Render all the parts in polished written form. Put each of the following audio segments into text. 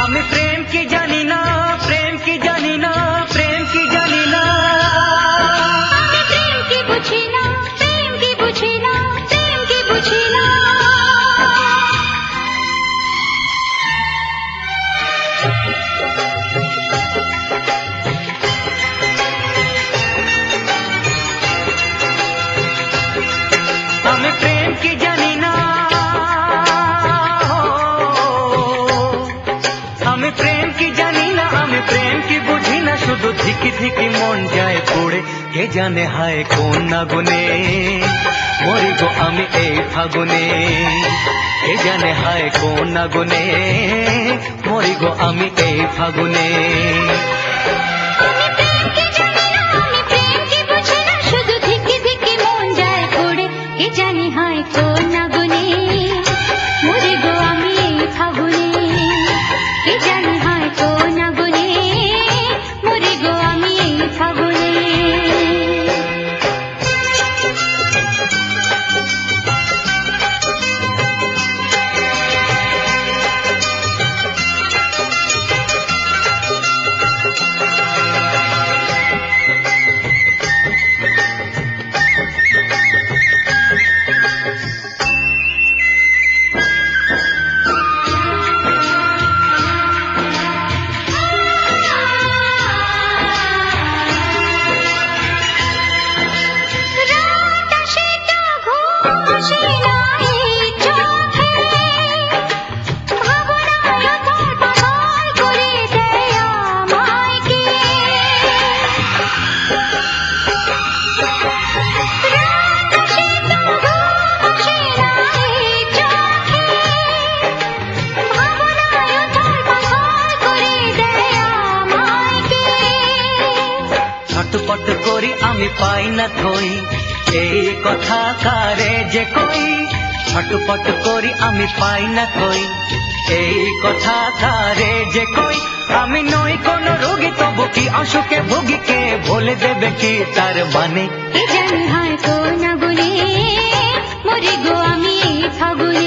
আমি প্রেম কি জানি না, প্রেম কি জানি না, প্রেম কি জানি না, আমি প্রেম কি বুঝি না, প্রেম কি বুঝি না, প্রেম কি বুঝি না। আমি প্রেম কি জানি না, আমি প্রেম কি জানি না, আমি প্রেম কি বুঝি না, শুধু ধিকি ধিকি মন যায় পড়ে, কে জানে হায় কোন আগুনে মরি গো আমি এই ফাগুনে, কে জানে হায় কোন আগুনে মরি গো আমি এই ফাগুনে। আমি প্রেম কি জানি না, আমি প্রেম কি বুঝি না, শুধু ধিকি ধিকি মন যায় পড়ে, কে জানি হায় কোন আগুনে মরি গো আমি এই ফাগুনে, কে জানি হায় কোন আগুনে মরি গো আমি এই ফাগুনে। রাত আসে তো ঘুম আসে না এই চোখে, ভাবনায় তোর পাগল করে দেয় আমায় কে। রাত আসে তো ঘুম আসে না এই চোখে, ভাবনায় তোর পাগল করে দেয় আমায় কে। ছটপট করি আমি পাই না থই, এই কথা কারে যে কই, ছটপট করি আমি পাই না থই, এই কথা কারে যে কই, আমি নই কোন রোগী তবু কি অসুখে ভুগি, কে বলে দেবে কি তার মানে। কে জানি হায় কোন আগুনে মরি গো আমি এই ফাগুনে।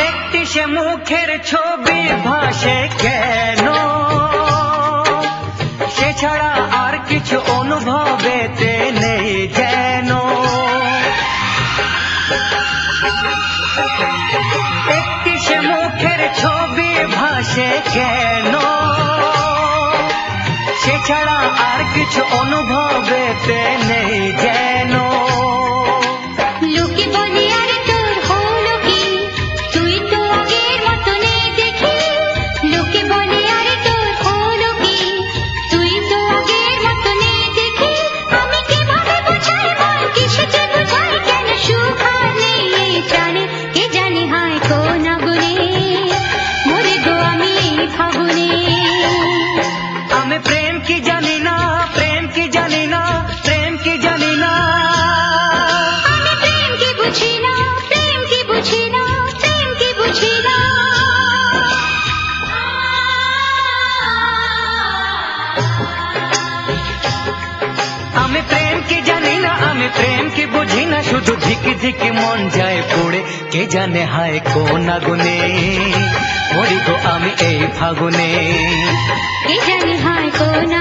একটি সে মুখের ছবি ভাসে কেন, সে ছাড়া আর কিছু অনুভবেতে নেই যেন। একটি সে মুখের ছবি ভাসে কেন, সে ছাড়া আর কিছু অনুভবেতে নেই যেন। লোকে বলে আরে তোর হলো কি, তুই তো আগের মতো নেই দেখি। লোকে বলে আরে তোর হলো কি, তুই তো আগের মতো নেই দেখি। আমি কিভাবে বোঝাই বল, কিসে যে বোঝাই, কেন সুখ আর নেই এই প্রাণে। কে জানি হায় কোন আগুনে মরে গো আমি এই ফাগুনে। আমি প্রেম কি জানি না, প্রেম কি জানি না, প্রেম কি জানি না, আমি প্রেম কি বুঝি না, প্রেম কি বুঝি না, প্রেম কি বুঝি না। আমি প্রেম কি জানি না, আমি প্রেম কি বুঝি না, শুধু ধিকি ধিকি মন যায় পড়ে, কে জানে হায় কোন আগুনে মরি গো আমি এই ফাগুনে। কে জানি হায় কোন